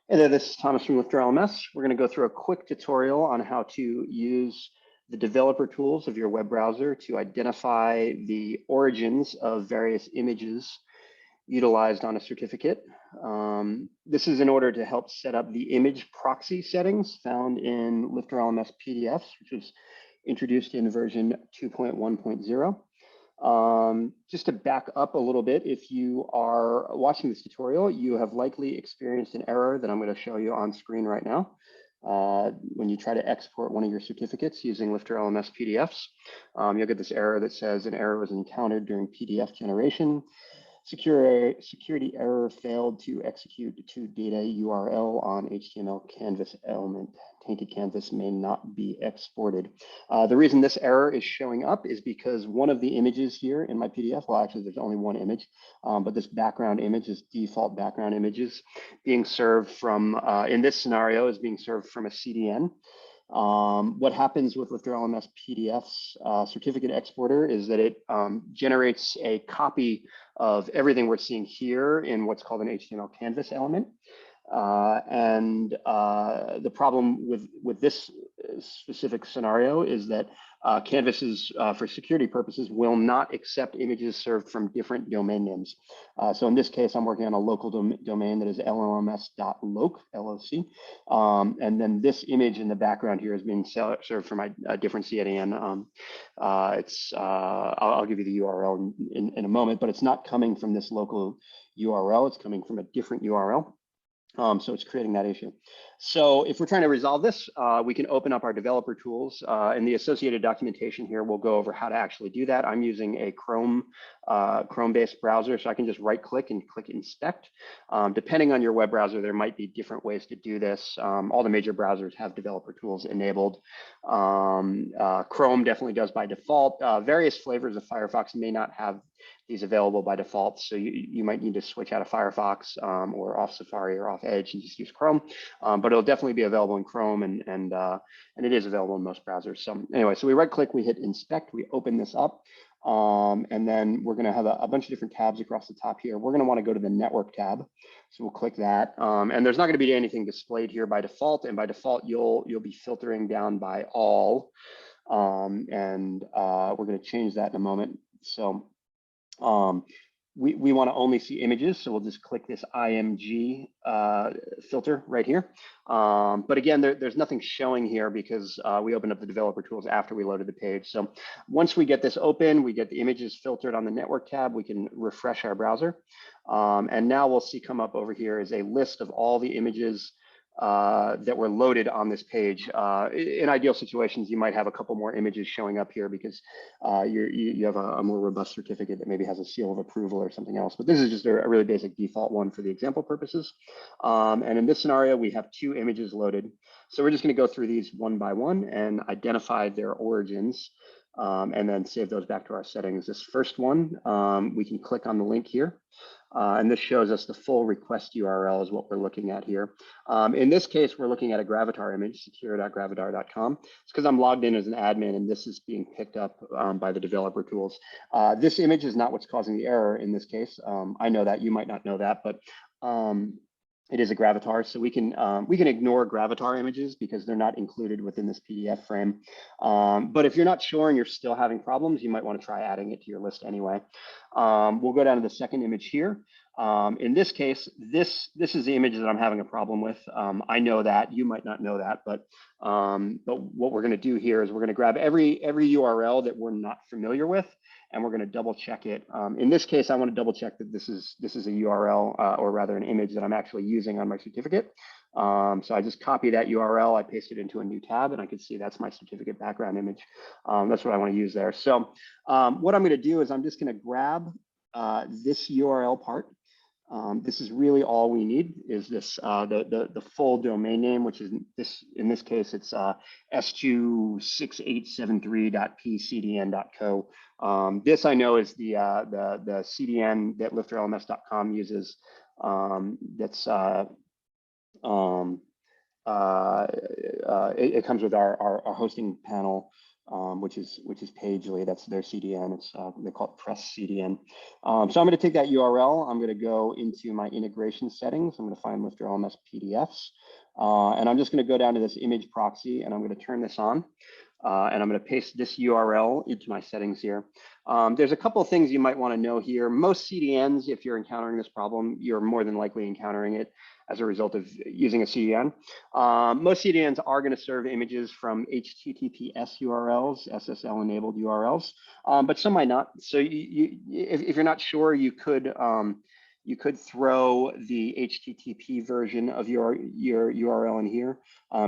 Hey there, this is Thomas from LifterLMS. We're going to go through a quick tutorial on how to use the developer tools of your web browser to identify the origins of various images utilized on a certificate. This is in order to help set up the image proxy settings found in LifterLMS PDFs, which was introduced in version 2.1.0. Just to back up a little bit, if you are watching this tutorial, you have likely experienced an error that I'm going to show you on screen right now. When you try to export one of your certificates using LifterLMS PDFs, you'll get this error that says an error was encountered during PDF generation. Security error failed to execute to data URL on HTML canvas element. Tainted canvas may not be exported. The reason this error is showing up is because one of the images here in my PDF, well, actually there's only one image, but this background image, this default background images being served from, in this scenario, is being served from a CDN. What happens with LifterLMS PDF's certificate exporter is that it generates a copy of everything we're seeing here in what's called an HTML canvas element. The problem with this specific scenario is that canvases, for security purposes, will not accept images served from different domain names. So in this case, I'm working on a local domain that is llms.loc, L-O-C. And then this image in the background here is being served from a different CDN. I'll give you the URL in a moment, but it's not coming from this local URL. It's coming from a different URL. So it's creating that issue. So if we're trying to resolve this, we can open up our developer tools, and the associated documentation here will go over how to actually do that. I'm using a Chrome-based browser, so I can just right-click and click Inspect. Depending on your web browser, there might be different ways to do this. All the major browsers have developer tools enabled. Chrome definitely does by default. Various flavors of Firefox may not have these available by default, so you might need to switch out of Firefox or off Safari or off Edge and just use Chrome. But it'll definitely be available in Chrome, and it is available in most browsers. So anyway, so we right-click, we hit Inspect, we open this up, and then we're going to have a bunch of different tabs across the top here. We're going to want to go to the Network tab, so we'll click that. And there's not going to be anything displayed here by default, and by default you'll be filtering down by all, and we're going to change that in a moment. So we want to only see images, so we'll just click this IMG filter right here. But again, there's nothing showing here because we opened up the developer tools after we loaded the page. So once we get this open, we get the images filtered on the network tab, we can refresh our browser. And now we'll see come up over here is a list of all the images that were loaded on this page. In ideal situations, you might have a couple more images showing up here because you have a more robust certificate that maybe has a seal of approval or something else. But this is just a really basic default one for the example purposes. And in this scenario, we have 2 images loaded. So we're just going to go through these one by one and identify their origins. And then save those back to our settings. This first one, we can click on the link here. And this shows us the full request URL is what we're looking at here. In this case, we're looking at a Gravatar image, secure.gravatar.com. It's because I'm logged in as an admin and this is being picked up by the developer tools. This image is not what's causing the error in this case. I know that, you might not know that, but it is a Gravatar, so we can ignore Gravatar images because they're not included within this PDF frame. But if you're not sure and you're still having problems, you might want to try adding it to your list anyway. We'll go down to the second image here. In this case, this is the image that I'm having a problem with. I know that, you might not know that, but what we're going to do here is we're going to grab every URL that we're not familiar with, and we're going to double check it. In this case, I want to double check that this is a URL, or rather an image that I'm actually using on my certificate. So I just copy that URL, I paste it into a new tab, and I can see that's my certificate background image. That's what I want to use there. So what I'm going to do is I'm just going to grab this URL part. This is really all we need is this the full domain name, which is in this case it's s26873.pcdn.co. This I know is the CDN that LifterLMS.com uses. It comes with our hosting panel which is Pagely. That's their CDN. It's they call it Press CDN. So I'm going to take that URL. I'm going to go into my integration settings. I'm going to find LifterLMS PDFs, and I'm just going to go down to this image proxy, and I'm going to turn this on. And I'm going to paste this URL into my settings here. There's a couple of things you might want to know here. Most CDNs, if you're encountering this problem, you're more than likely encountering it as a result of using a CDN. Most CDNs are going to serve images from HTTPS URLs, SSL-enabled URLs, but some might not. So if you're not sure, you could throw the HTTP version of your URL in here.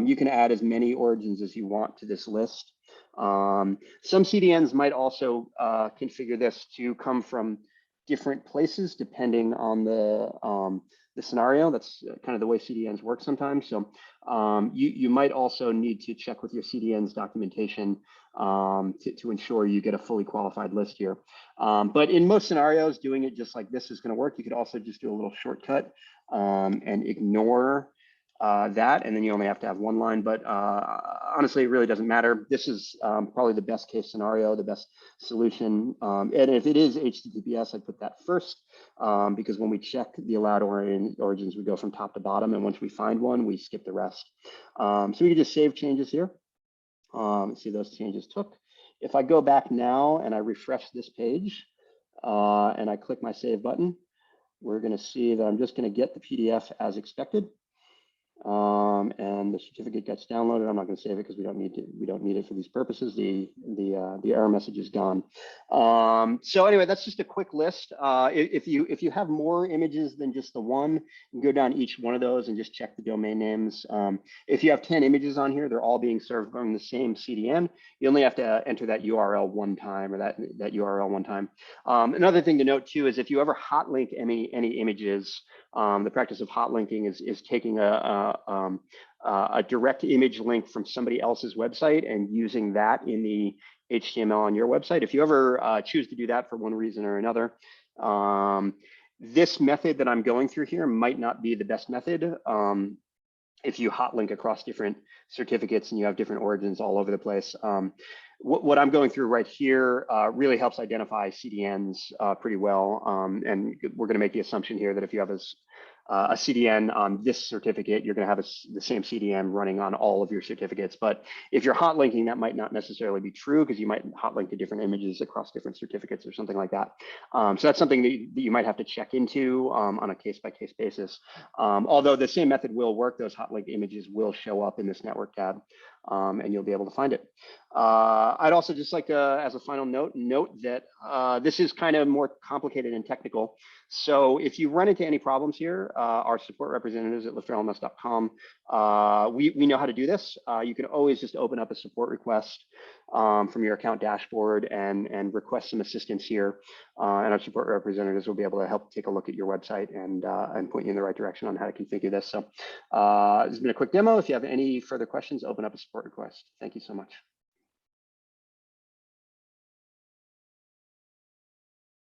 You can add as many origins as you want to this list. Some CDNs might also configure this to come from different places depending on the scenario. That's kind of the way CDNs work sometimes. So you might also need to check with your CDN's documentation to ensure you get a fully qualified list here. But in most scenarios, doing it just like this is going to work. You could also just do a little shortcut and ignore that, and then you only have to have one line. But honestly, it really doesn't matter. This is probably the best case scenario, the best solution. And if it is HTTPS, I'd put that first, because when we check the allowed origins, we go from top to bottom, and once we find one, we skip the rest. So we can just save changes here. See, those changes took. If I go back now and I refresh this page and I click my save button, we're going to see that I'm just going to get the PDF as expected. And the certificate gets downloaded. I'm not going to save it because we don't need it for these purposes. The error message is gone. So anyway, that's just a quick list. If you have more images than just the one, you can go down each one of those and just check the domain names. If you have 10 images on here, they're all being served from the same CDN. You only have to enter that URL one time, or that URL one time. Another thing to note too is if you ever hot link any images, the practice of hot linking is taking a direct image link from somebody else's website and using that in the HTML on your website. If you ever choose to do that for one reason or another, this method that I'm going through here might not be the best method. If you hot link across different certificates and you have different origins all over the place. What I'm going through right here really helps identify CDNs pretty well. And we're going to make the assumption here that if you have a CDN on this certificate, you're going to have the same CDN running on all of your certificates. But if you're hot linking, that might not necessarily be true, because you might hot link to different images across different certificates or something like that. So that's something that you might have to check into on a case-by-case basis. Although the same method will work, those hot link images will show up in this network tab, and you'll be able to find it. I'd also just like to, as a final note that this is kind of more complicated and technical. So if you run into any problems here, our support representatives at LifterLMS.com, we know how to do this. You can always just open up a support request from your account dashboard and request some assistance here. And our support representatives will be able to help take a look at your website and point you in the right direction on how to configure this. So this has been a quick demo. If you have any further questions, open up a support request. Thank you so much.